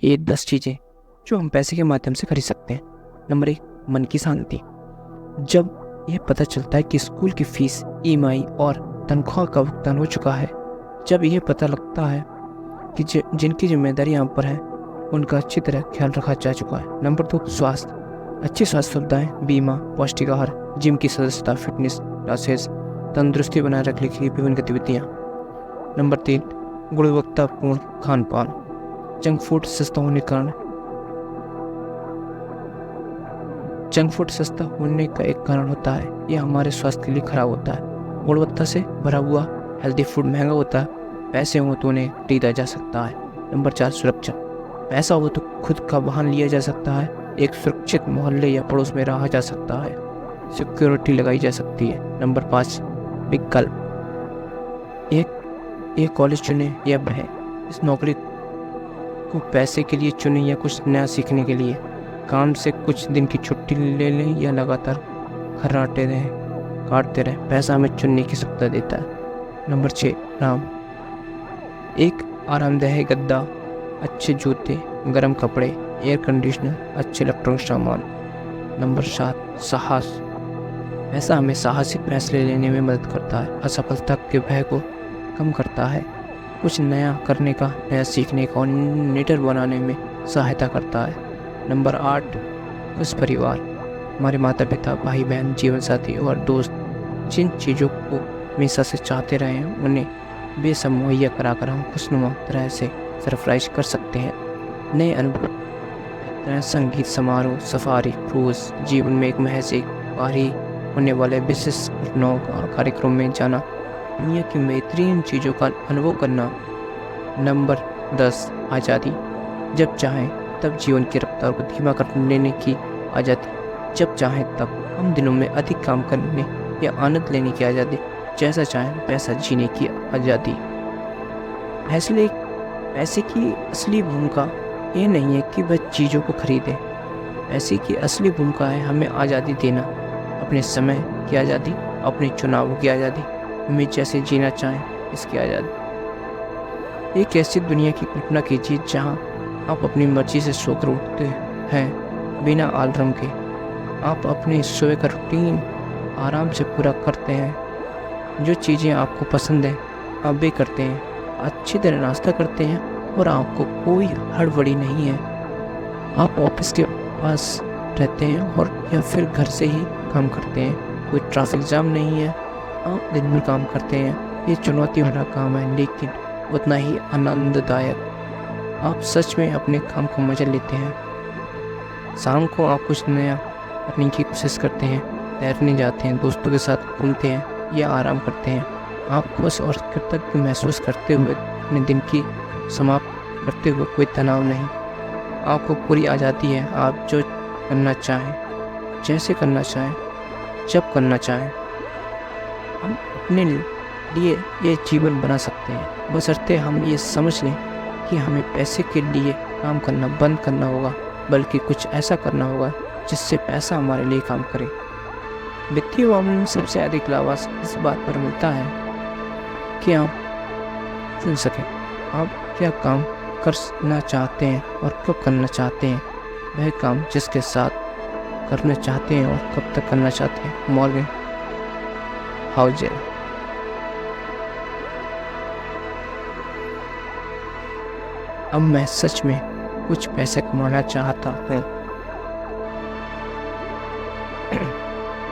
ये 10 चीज़ें जो हम पैसे के माध्यम से खरीद सकते हैं। नंबर 1, मन की शांति। जब यह पता चलता है कि स्कूल की फीस, ईएमआई और तनख्वाह का भुगतान हो चुका है, जब यह पता लगता है कि जिनकी जिम्मेदारी यहाँ पर है उनका अच्छी तरह ख्याल रखा जा चुका है। नंबर 2, स्वास्थ्य। अच्छी स्वास्थ्य सुविधाएं, बीमा, पौष्टिक आहार, जिम की सदस्यता, फिटनेस क्लासेस, तंदुरुस्ती बनाए रखने के लिए विभिन्न गतिविधियाँ। नंबर 3, गुणवत्तापूर्ण खान पान। जंक फूड सस्ता होने का एक कारण होता है, यह हमारे स्वास्थ्य के लिए खराब होता है। गुणवत्ता से भरा हुआ हेल्दी फूड महंगा होता है, पैसे हो तो उन्हें खरीदा जा सकता है। नंबर 4, सुरक्षा। पैसा हो तो खुद का वाहन लिया जा सकता है, एक सुरक्षित मोहल्ले या पड़ोस में रहा जा सकता है, सिक्योरिटी लगाई जा सकती है। नंबर 5, विकल्प। एक कॉलेज चुने या बहे, इस नौकरी को पैसे के लिए चुने या कुछ नया सीखने के लिए। काम से कुछ दिन की छुट्टी ले लें या लगातार काटते रहें, पैसा हमें चुनने की क्षमता देता है। नंबर 6, आराम। एक आरामदायक गद्दा, अच्छे जूते, गर्म कपड़े, एयर कंडीशनर, अच्छे इलेक्ट्रॉनिक सामान। नंबर 7, साहस। पैसा हमें साहसिक फैसले लेने में मदद करता है, असफलता के भय को कम करता है, कुछ नया करने का, नया सीखने का और नेटर बनाने में सहायता करता है। नंबर 8, उस परिवार। हमारे माता पिता, भाई बहन, जीवन साथी और दोस्त जिन चीज़ों को हमेशा से चाहते रहे हैं उन्हें बेसब मुहैया कराकर हम खुशनुमा तरह से सरप्राइज कर सकते हैं। नए अनुभव, तरह संगीत समारोह, सफारी, क्रूज, जीवन में एक महज एक बार ही होने वाले विशेष घटनाओं का कार्यक्रम में जाना, दुनिया की बेहतरीन चीज़ों का अनुभव करना। नंबर 10, आज़ादी। जब चाहें तब जीवन की रफ्तार को धीमा कर लेने की आज़ादी, जब चाहें तब हम दिनों में अधिक काम करने या आनंद लेने की आज़ादी, जैसा चाहें वैसा जीने की आज़ादी। पैसे की असली भूमिका ये नहीं है कि वह चीज़ों को खरीदे, पैसे की असली भूमिका है हमें आज़ादी देना, अपने समय की आज़ादी, अपने चुनावों की आज़ादी, हमें जैसे जीना चाहें इसकी आज़ादी। एक ऐसी दुनिया की कल्पना कीजिए जहाँ आप अपनी मर्जी से सोकर उठते हैं बिना अलार्म के, आप अपने सोए का रूटीन आराम से पूरा करते हैं, जो चीज़ें आपको पसंद हैं आप भी करते हैं, अच्छी तरह नाश्ता करते हैं और आपको कोई हड़बड़ी नहीं है, आप ऑफिस के पास रहते हैं और या फिर घर से ही काम करते हैं, कोई ट्रैफिक जाम नहीं है, आप दिन में काम करते हैं। ये चुनौती भरा काम है लेकिन उतना ही आनंददायक। आप सच में अपने काम को मजा लेते हैं। शाम को आप कुछ नया करने की कोशिश करते हैं, तैरने जाते हैं, दोस्तों के साथ घूमते हैं या आराम करते हैं। आप खुश और कृतज्ञ महसूस करते हुए अपने दिन की समाप्त करते हुए कोई तनाव नहीं। आपको पूरी आज़ादी है, आप जो करना चाहें, जैसे करना चाहें, जब करना चाहें। हम अपने लिए ये जीवन बना सकते हैं, बशर्ते हम ये समझ लें कि हमें पैसे के लिए काम करना बंद करना होगा, बल्कि कुछ ऐसा करना होगा जिससे पैसा हमारे लिए काम करे। वित्तीय मामले में सबसे अधिक लाभ इस बात पर मिलता है कि आप चुन सकें आप क्या काम करना चाहते हैं और कब करना चाहते हैं, वह काम जिसके साथ करना चाहते हैं और कब तक करना चाहते हैं। मॉर्गन हाउजेल। अब मैं सच में कुछ पैसे कमाना चाहता हूँ।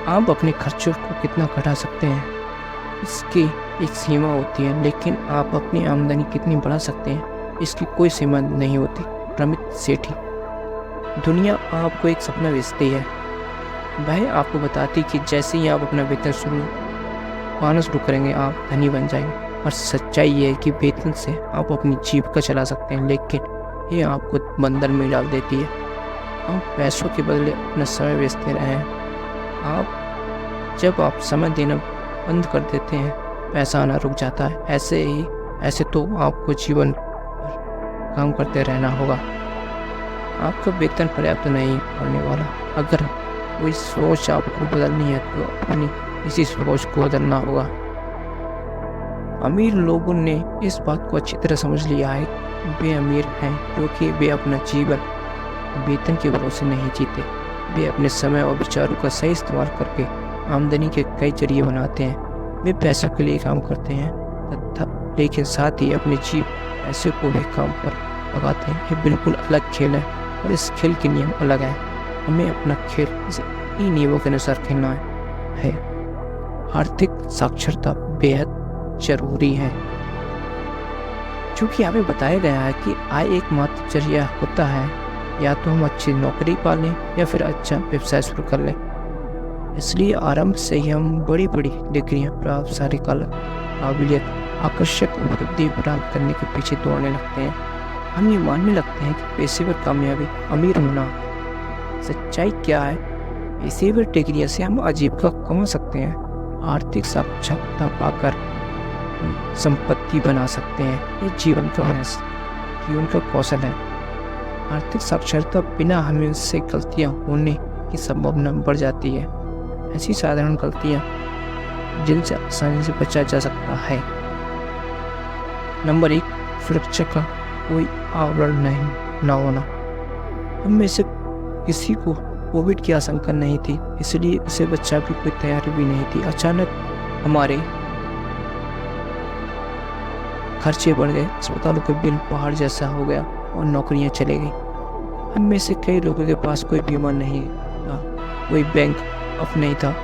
आप अपने खर्चों को कितना घटा सकते हैं इसकी एक सीमा होती है, लेकिन आप अपनी आमदनी कितनी बढ़ा सकते हैं इसकी कोई सीमा नहीं होती। प्रमित सेठी। दुनिया आपको एक सपना बेचती है, वह आपको बताती कि जैसे ही आप अपना वेतन पाना शुरू करेंगे आप धनी बन जाएंगे, और सच्चाई ये है कि वेतन से आप अपनी जीविका चला सकते हैं, लेकिन ये आपको बंधन में डाल देती है। आप पैसों के बदले अपना समय बेचते रहे हैं। जब आप समय देना बंद कर देते हैं पैसा आना रुक जाता है। ऐसे तो आपको जीवन भर काम करते रहना होगा, आपका वेतन पर्याप्त नहीं पड़ने वाला। अगर कोई सोच आपको बदलनी है तो अपनी इसी सोच को बदलना होगा। अमीर लोगों ने इस बात को अच्छी तरह समझ लिया है वे अमीर हैं क्योंकि वे अपना जीवन वेतन के भरोसे नहीं जीते। वे अपने समय और विचारों का सही इस्तेमाल करके आमदनी के कई जरिए बनाते हैं। वे पैसों के लिए काम करते हैं तथा लेकिन साथ ही अपने पैसे को भी काम पर लगाते हैं। ये बिल्कुल अलग खेल है और इस खेल के नियम अलग हैं। हमें अपना खेल इन नियमों के अनुसार खेलना है। आर्थिक साक्षरता बेहद जरूरी है क्योंकि हमें बताया गया है कि आय एकमात्र जरिया होता है, या तो हम अच्छी नौकरी पा लें या फिर अच्छा व्यवसाय शुरू कर लें। इसलिए आरंभ से ही हम बड़ी बड़ी डिग्रियां, प्रभावशाली काबिलियत, आकर्षक उपलब्धि प्राप्त करने के पीछे दौड़ने लगते हैं। हम ये मानने लगते हैं कि पेशेवर कामयाबी अमीर होना। सच्चाई क्या है? पेशेवर डिग्रियों से हम आजीविका कमा सकते हैं, आर्थिक साक्षरता पाकर संपत्ति बना सकते हैं। ये जीवन का कौशल है। आर्थिक साक्षरता बिना हमें से गलतियां होने की संभावना बढ़ जाती है। ऐसी साधारण गलतियां जिनसे आसानी से बचा जा सकता है। नंबर 1, सुरक्षा का कोई आवरण ना होना। हम में से किसी को कोविड की आशंका नहीं थी, इसलिए इसे बच्चा भी कोई तैयारी भी नहीं थी। अचानक हमारे खर्चे बढ़ गए, अस्पतालों के बिल पहाड़ जैसा हो गया और नौकरियां चली गई। हम में से कई लोगों के पास कोई बीमा नहीं था, कोई बैंक अप नहीं था,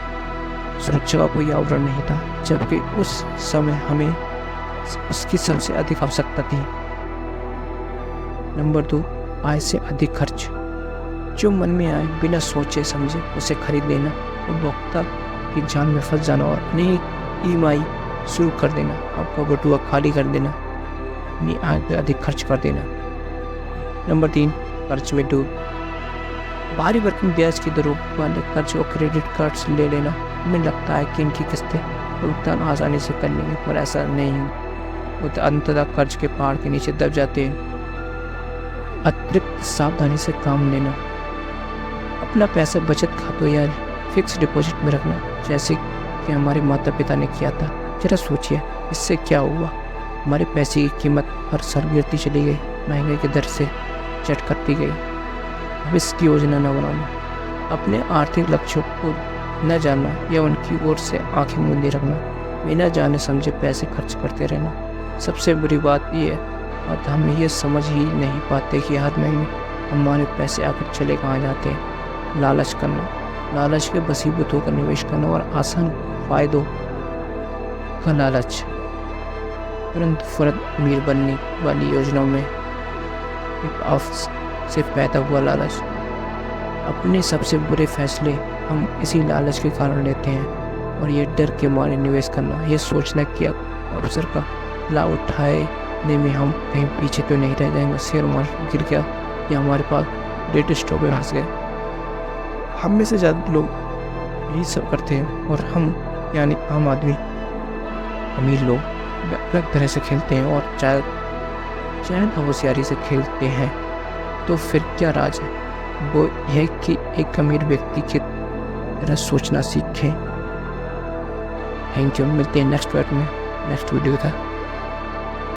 सुरक्षा का कोई आवरण नहीं था, जबकि उस समय हमें उसकी सबसे अधिक आवश्यकता थी। नंबर 2, आय से अधिक खर्च। जो मन में आए बिना सोचे समझे उसे खरीद लेना, उपभोक्ता की जान में फंस जाना और अनेक EMI शुरू कर देना, आपका बटुआ खाली कर देना, अपनी आय पर अधिक खर्च कर देना। नंबर 3, कर्ज में डूब। भारी भरकम ब्याज की दरों वाले कर्ज और क्रेडिट कार्ड्स ले लेना। हमें लगता है कि इनकी किस्तें भुगतान आसानी से कर लेंगे, पर ऐसा नहीं है। वो तो अंततः कर्ज के पहाड़ के नीचे दब जाते हैं। अतिरिक्त सावधानी से काम लेना। अपना पैसा बचत खातों या फिक्स डिपॉजिट में रखना, जैसे कि हमारे माता पिता ने किया था। जरा सोचिए, इससे क्या हुआ? हमारे पैसे की कीमत हर साल गिरती चली गई, महंगाई की दर से चट करती गई। अब इसकी योजना न बनाना, अपने आर्थिक लक्ष्यों को न जानना या उनकी ओर से आंखें मूंदे रखना, बिना जाने समझे पैसे खर्च करते रहना। सबसे बुरी बात यह है, और हम ये समझ ही नहीं पाते कि हर महीने हमारे पैसे आखिर चले कहाँ जाते हैं। लालच करना, लालच के वशीभूत होकर निवेश करना और आसान फायदों का लालच, तुरंत अमीर बनने वाली योजनाओं में से पैदा हुआ लालच। अपने सबसे बुरे फैसले हम इसी लालच के कारण लेते हैं, और ये डर के मारे निवेश करना, ये सोचना कि अवसर का लाभ उठाने में हम कहीं पीछे तो नहीं रह जाएंगे, शेयर मार्केट गिर गया या हमारे पास डेट स्टॉक में फंस गए। हम में से ज़्यादा लोग यही सब करते हैं, और हम यानी आम आदमी, अमीर लोग अलग तरह से खेलते हैं और शायद होशियारी से खेलते हैं। तो फिर क्या राज है? वो यह कि एक अमीर व्यक्ति की तरह सोचना सीखें। Thank you. मिलते हैं नेक्स्ट वीडियो में।